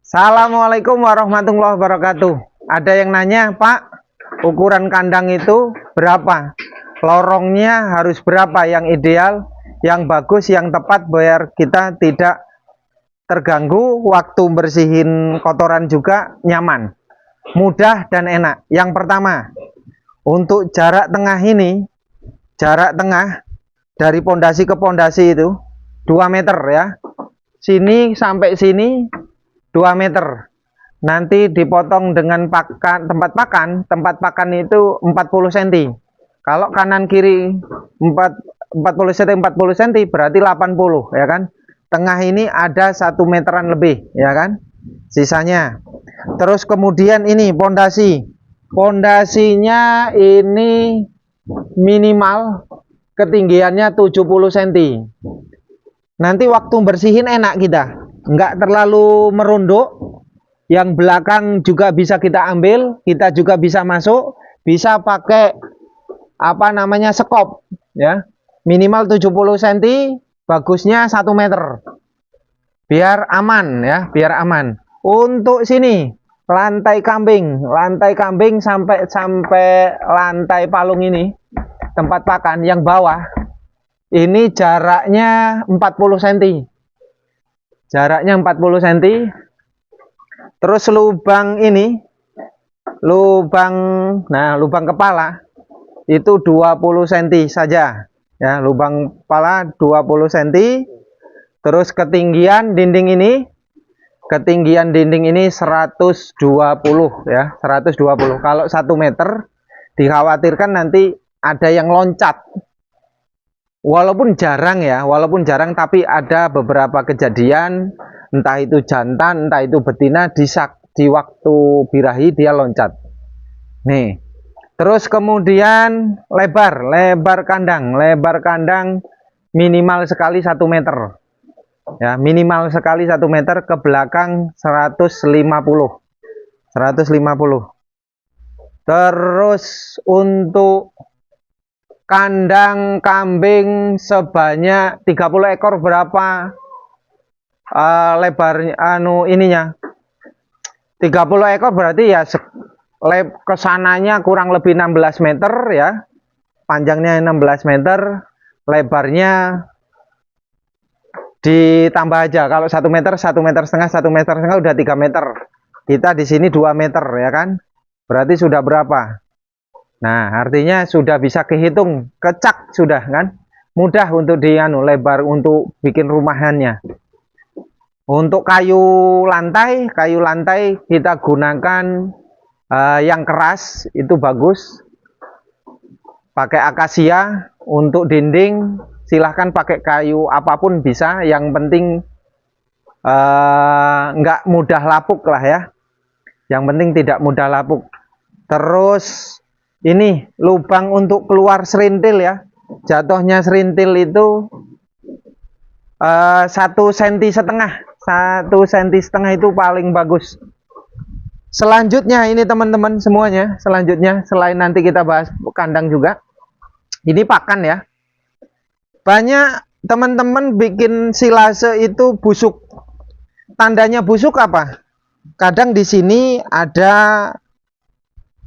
Assalamualaikum warahmatullahi wabarakatuh. Ada yang nanya, Pak, ukuran kandang itu berapa? Lorongnya harus berapa yang ideal, yang bagus, yang tepat biar kita tidak terganggu waktu bersihin kotoran juga nyaman, mudah dan enak. Yang pertama, untuk jarak tengah ini, jarak tengah dari pondasi ke pondasi itu 2 meter ya. Sini sampai sini 2 meter. Nanti dipotong dengan tempat pakan itu 40 cm. Kalau kanan kiri 40 cm 40 cm berarti 80 ya kan. Tengah ini ada 1 meteran lebih ya kan. Sisanya. Terus kemudian ini pondasi. Pondasinya ini minimal ketinggiannya 70 cm. Nanti waktu bersihin enak kita, nggak terlalu merunduk. Yang belakang juga bisa kita ambil, kita juga bisa masuk, bisa pakai sekop ya. Minimal 70 cm, bagusnya 1 meter. Biar aman ya, biar aman. Untuk sini lantai kambing sampai lantai palung ini, tempat pakan yang bawah. Ini jaraknya 40 cm. Jaraknya 40 cm. Terus lubang ini, lubang kepala itu 20 cm saja. Ya, lubang kepala 20 cm. Terus ketinggian dinding ini 120 ya, 120. Kalau 1 meter dikhawatirkan nanti ada yang loncat. Walaupun jarang tapi ada beberapa kejadian, entah itu jantan, entah itu betina, di waktu birahi dia loncat. Nih, terus kemudian lebar kandang minimal sekali 1 meter. Ya, minimal sekali 1 meter, ke belakang 150. Terus untuk kandang kambing sebanyak 30 ekor berapa lebarnya ininya 30 ekor berarti ya kesananya kurang lebih 16 meter ya, panjangnya 16 meter, lebarnya ditambah aja. Kalau 1 meter, 1 meter setengah, 1 meter setengah udah 3 meter. Kita di sini 2 meter ya kan, berarti sudah berapa? Nah, artinya sudah bisa kehitung, kecak sudah kan. Mudah untuk lebar untuk bikin rumahannya. Untuk kayu lantai kita gunakan yang keras, itu bagus. Pakai akasia. Untuk dinding silahkan pakai kayu apapun bisa, yang penting nggak mudah lapuk lah ya. Yang penting tidak mudah lapuk. Terus ini lubang untuk keluar serintil ya, jatuhnya serintil itu 1,5 cm, 1,5 cm itu paling bagus. Selanjutnya ini teman-teman semuanya, selanjutnya selain nanti kita bahas kandang juga, ini pakan ya. Banyak teman-teman bikin silase itu busuk. Tandanya busuk apa? Kadang di sini ada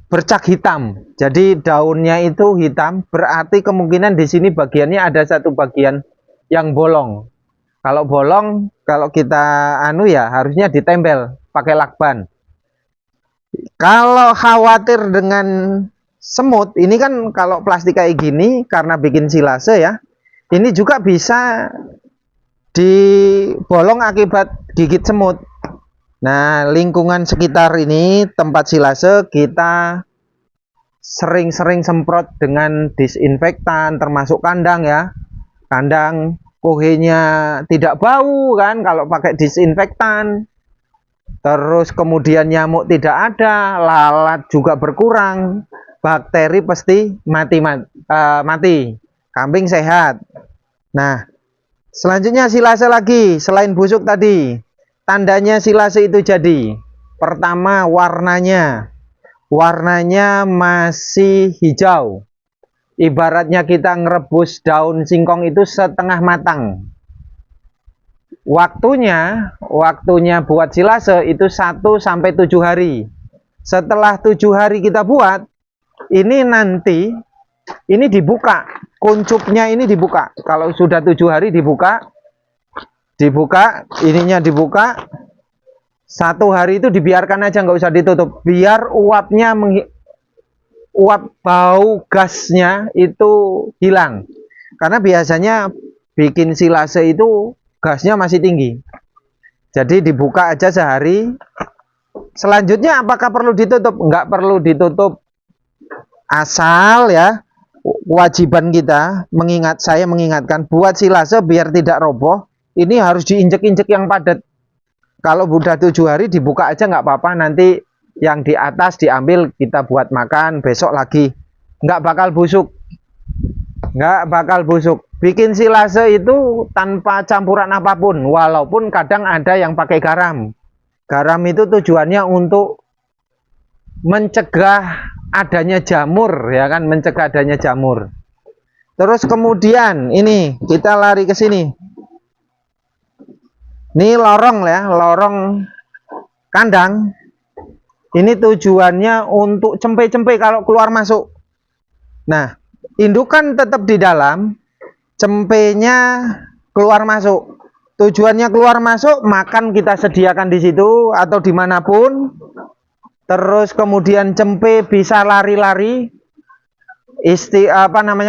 bercak hitam, jadi daunnya itu hitam, berarti kemungkinan di sini bagiannya ada satu bagian yang bolong. Kalau bolong, kalau kita ya harusnya ditempel pakai lakban. Kalau khawatir dengan semut, ini kan kalau plastik kayak gini karena bikin silase ya, ini juga bisa dibolong akibat gigit semut. Nah, lingkungan sekitar ini tempat silase kita sering-sering semprot dengan disinfektan, termasuk kandang ya. Kandang kohenya tidak bau kan kalau pakai disinfektan. Terus kemudian nyamuk tidak ada, lalat juga berkurang, bakteri pasti mati. Kambing sehat. Nah, selanjutnya silase lagi, selain busuk tadi. Tandanya silase itu jadi, pertama warnanya masih hijau. Ibaratnya kita ngerebus daun singkong itu setengah matang. waktunya buat silase itu 1 sampai 7 hari. Setelah 7 hari kita buat, ini nanti ini dibuka, kuncupnya ini dibuka. Kalau sudah 7 hari dibuka, ininya dibuka. 1 hari itu dibiarkan aja, nggak usah ditutup, biar uap bau gasnya itu hilang. Karena biasanya bikin silase itu gasnya masih tinggi. Jadi dibuka aja sehari. Selanjutnya apakah perlu ditutup? Nggak perlu ditutup. Asal ya, kewajiban kita saya mengingatkan buat silase biar tidak roboh, ini harus diinjek-injek yang padat. Kalau udah 7 hari dibuka aja nggak apa-apa, nanti yang di atas diambil kita buat makan besok lagi. Nggak bakal busuk. Bikin silase itu tanpa campuran apapun, walaupun kadang ada yang pakai garam. Garam itu tujuannya untuk mencegah adanya jamur, ya kan, mencegah adanya jamur. Terus kemudian ini kita lari ke sini. Ini lorong ya, lorong kandang. Ini tujuannya untuk cempe-cempe kalau keluar masuk. Nah, indukan tetap di dalam, cempenya keluar masuk. Tujuannya keluar masuk, makan kita sediakan di situ atau dimanapun. Terus kemudian cempe bisa lari-lari,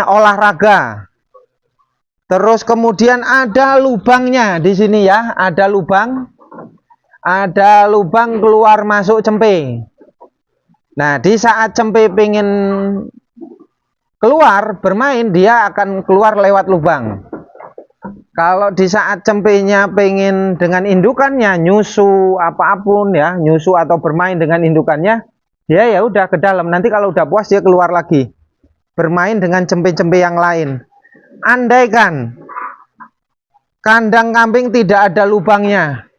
olahraga. Terus kemudian ada lubangnya di sini ya, ada lubang keluar masuk cempe. Nah, di saat cempe pengen keluar bermain, dia akan keluar lewat lubang. Kalau di saat cempenya pengen dengan indukannya nyusu apapun ya, nyusu atau bermain dengan indukannya, dia ya udah ke dalam. Nanti kalau udah puas dia keluar lagi, bermain dengan cempe-cempe yang lain. Andaikan kandang kambing tidak ada lubangnya,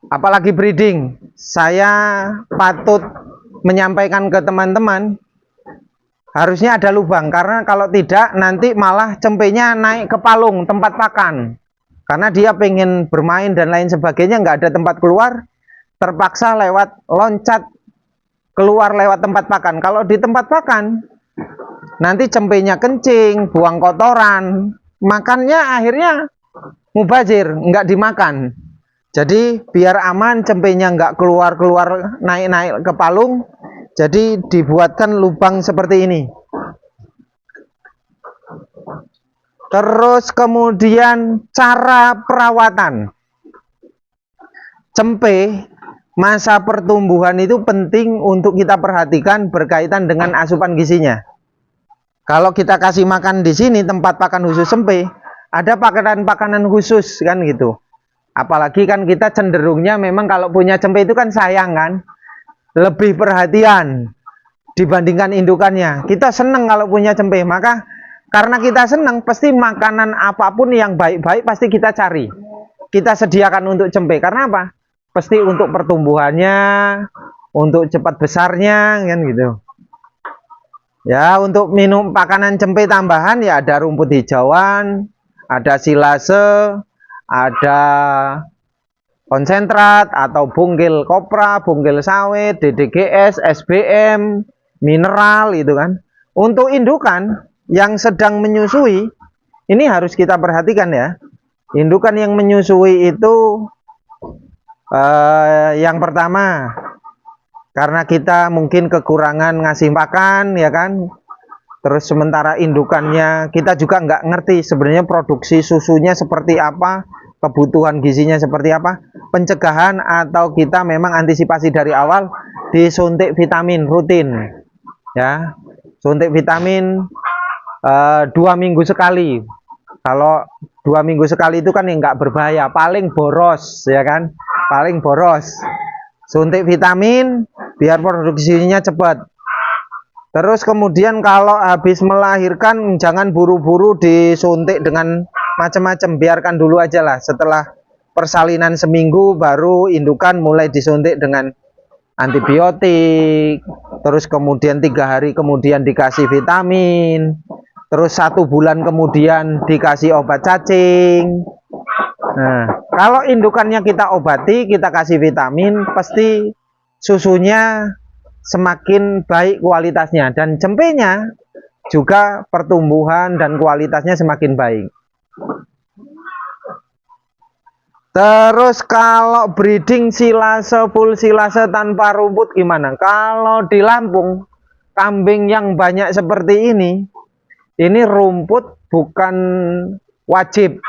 apalagi breeding, saya patut menyampaikan ke teman-teman, harusnya ada lubang, karena kalau tidak nanti malah cempenya naik ke palung tempat pakan. Karena dia pengen bermain dan lain sebagainya, nggak ada tempat keluar, terpaksa loncat keluar lewat tempat pakan. Kalau di tempat pakan, nanti cempenya kencing, buang kotoran, makannya akhirnya mubazir, nggak dimakan. Jadi biar aman, cempenya nggak keluar-keluar, naik-naik ke palung, jadi dibuatkan lubang seperti ini. Terus kemudian cara perawatan. Cempe, masa pertumbuhan itu penting untuk kita perhatikan berkaitan dengan asupan gizinya. Kalau kita kasih makan di sini, tempat pakan khusus cempe, ada pakanan-pakanan khusus kan gitu. Apalagi kan kita cenderungnya memang kalau punya cempe itu kan sayang kan, lebih perhatian dibandingkan indukannya. Kita senang kalau punya cempe, maka karena kita senang, pasti makanan apapun yang baik-baik pasti kita cari, kita sediakan untuk cempe. Karena apa? Pasti untuk pertumbuhannya, untuk cepat besarnya kan gitu ya. Untuk minum pakanan cempe tambahan ya ada rumput hijauan, ada silase, ada konsentrat atau bungkil kopra, bungkil sawit, DDGS, SBM, mineral itu kan. Untuk indukan yang sedang menyusui, ini harus kita perhatikan ya. Indukan yang menyusui itu yang pertama, karena kita mungkin kekurangan ngasih makan ya kan. Terus sementara indukannya kita juga nggak ngerti sebenarnya produksi susunya seperti apa, kebutuhan gizinya seperti apa. Pencegahan atau kita memang antisipasi dari awal, disuntik vitamin rutin ya. Suntik vitamin 2 minggu sekali. Kalau 2 minggu sekali itu kan nggak berbahaya, paling boros ya kan, paling boros. Suntik vitamin biar produksinya cepat. Terus kemudian kalau habis melahirkan jangan buru-buru disuntik dengan macam-macam, biarkan dulu aja lah. Setelah persalinan seminggu baru indukan mulai disuntik dengan antibiotik. Terus kemudian 3 hari kemudian dikasih vitamin. Terus 1 bulan kemudian dikasih obat cacing. Nah, kalau indukannya kita obati, kita kasih vitamin, pasti susunya semakin baik kualitasnya, dan cempenya juga pertumbuhan dan kualitasnya semakin baik. Terus kalau breeding silase full silase tanpa rumput gimana? Kalau di Lampung, kambing yang banyak seperti ini rumput bukan wajib.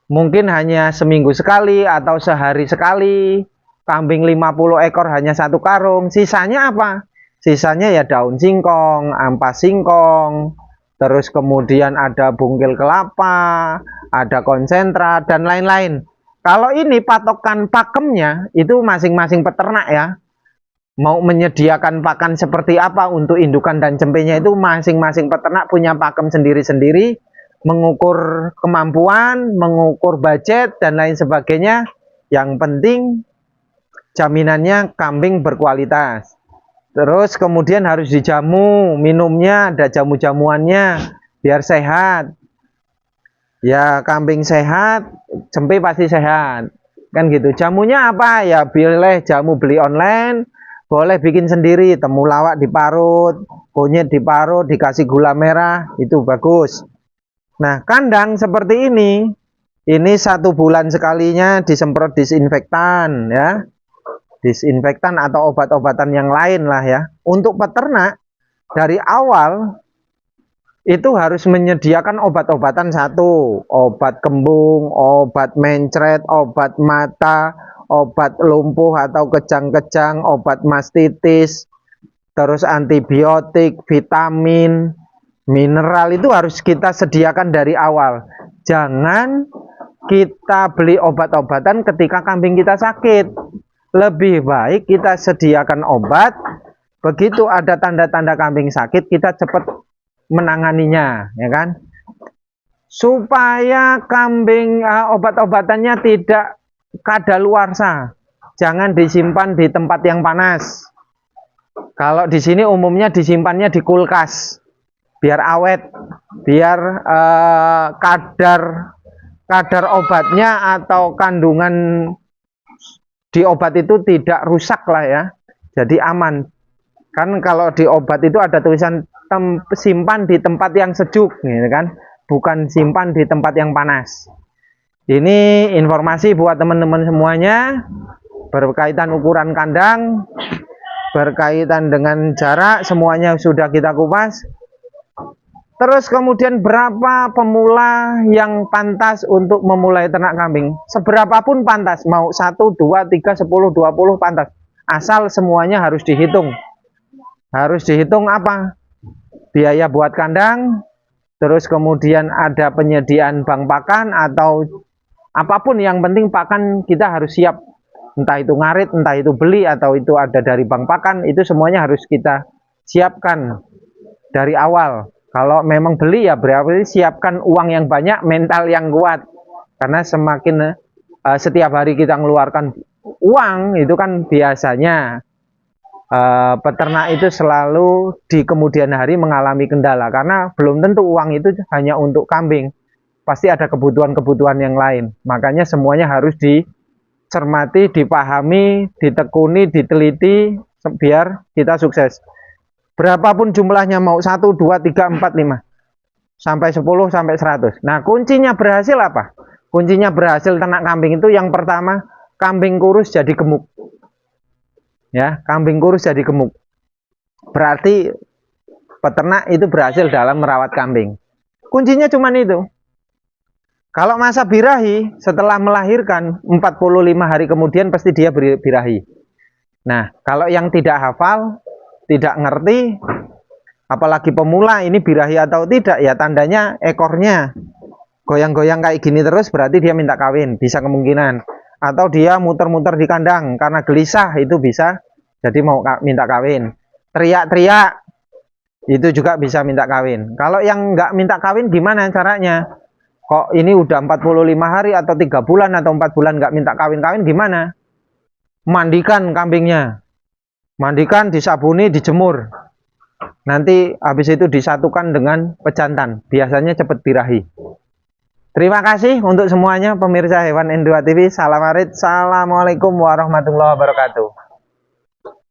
Mungkin hanya seminggu sekali atau sehari sekali. Kambing 50 ekor hanya satu karung. Sisanya apa? Sisanya ya daun singkong, ampas singkong, terus kemudian ada bungkil kelapa, ada konsentrat, dan lain-lain. Kalau ini patokan pakemnya itu masing-masing peternak ya. Mau menyediakan pakan seperti apa untuk indukan dan cempenya itu masing-masing peternak punya pakem sendiri-sendiri. Mengukur kemampuan, mengukur budget, dan lain sebagainya. Yang penting jaminannya kambing berkualitas. Terus kemudian harus dijamu, minumnya ada jamu-jamuannya biar sehat. Ya kambing sehat, cempe pasti sehat. Kan gitu. Jamunya apa? Ya boleh jamu beli online, boleh bikin sendiri, temulawak diparut, kunyit diparut, dikasih gula merah, itu bagus. Nah, kandang seperti ini 1 bulan sekalinya disemprot disinfektan ya. Disinfektan atau obat-obatan yang lain lah ya. Untuk peternak dari awal itu harus menyediakan obat-obatan satu, obat kembung, obat mencret, obat mata, obat lumpuh atau kejang-kejang, obat mastitis, terus antibiotik, vitamin, mineral itu harus kita sediakan dari awal. Jangan kita beli obat-obatan ketika kambing kita sakit. Lebih baik kita sediakan obat. Begitu ada tanda-tanda kambing sakit, kita cepat menanganinya, ya kan? Supaya kambing obat-obatannya tidak kadaluarsa. Jangan disimpan di tempat yang panas. Kalau di sini umumnya disimpannya di kulkas. Biar awet, biar kadar obatnya atau kandungan di obat itu tidak rusak lah ya, jadi aman. Kan kalau di obat itu ada tulisan simpan di tempat yang sejuk, gitu kan, bukan simpan di tempat yang panas. Ini informasi buat teman-teman semuanya berkaitan ukuran kandang, berkaitan dengan jarak, semuanya sudah kita kupas. Terus kemudian berapa pemula yang pantas untuk memulai ternak kambing? Seberapapun pantas, mau 1, 2, 3, 10, 20 pantas. Asal semuanya harus dihitung. Harus dihitung apa? Biaya buat kandang, terus kemudian ada penyediaan bank pakan atau apapun, yang penting pakan kita harus siap. Entah itu ngarit, entah itu beli, atau itu ada dari bank pakan, itu semuanya harus kita siapkan dari awal. Kalau memang beli ya berarti siapkan uang yang banyak, mental yang kuat. Karena semakin setiap hari kita mengeluarkan uang, itu kan biasanya peternak itu selalu di kemudian hari mengalami kendala. Karena belum tentu uang itu hanya untuk kambing. Pasti ada kebutuhan-kebutuhan yang lain. Makanya semuanya harus dicermati, dipahami, ditekuni, diteliti, biar kita sukses. Berapapun jumlahnya, mau 1, 2, 3, 4, 5 sampai 10 sampai 100. Nah, kuncinya berhasil apa? Kuncinya berhasil ternak kambing itu yang pertama, kambing kurus jadi gemuk. Ya, kambing kurus jadi gemuk. Berarti peternak itu berhasil dalam merawat kambing. Kuncinya cuma itu. Kalau masa birahi setelah melahirkan 45 hari kemudian pasti dia birahi. Nah, kalau yang tidak hafal, tidak ngerti, apalagi pemula ini birahi atau tidak, ya tandanya ekornya goyang-goyang kayak gini terus, berarti dia minta kawin, bisa kemungkinan. Atau dia muter-muter di kandang karena gelisah, itu bisa jadi mau minta kawin. Teriak-teriak, itu juga bisa minta kawin. Kalau yang nggak minta kawin gimana caranya? Kok ini udah 45 hari atau 3 bulan atau 4 bulan nggak minta kawin-kawin, gimana? Mandikan kambingnya. Mandikan, disabuni, dijemur. Nanti habis itu disatukan dengan pejantan. Biasanya cepat birahi. Terima kasih untuk semuanya pemirsa Hewan N2 TV. Salam Arit. Assalamualaikum warahmatullahi wabarakatuh.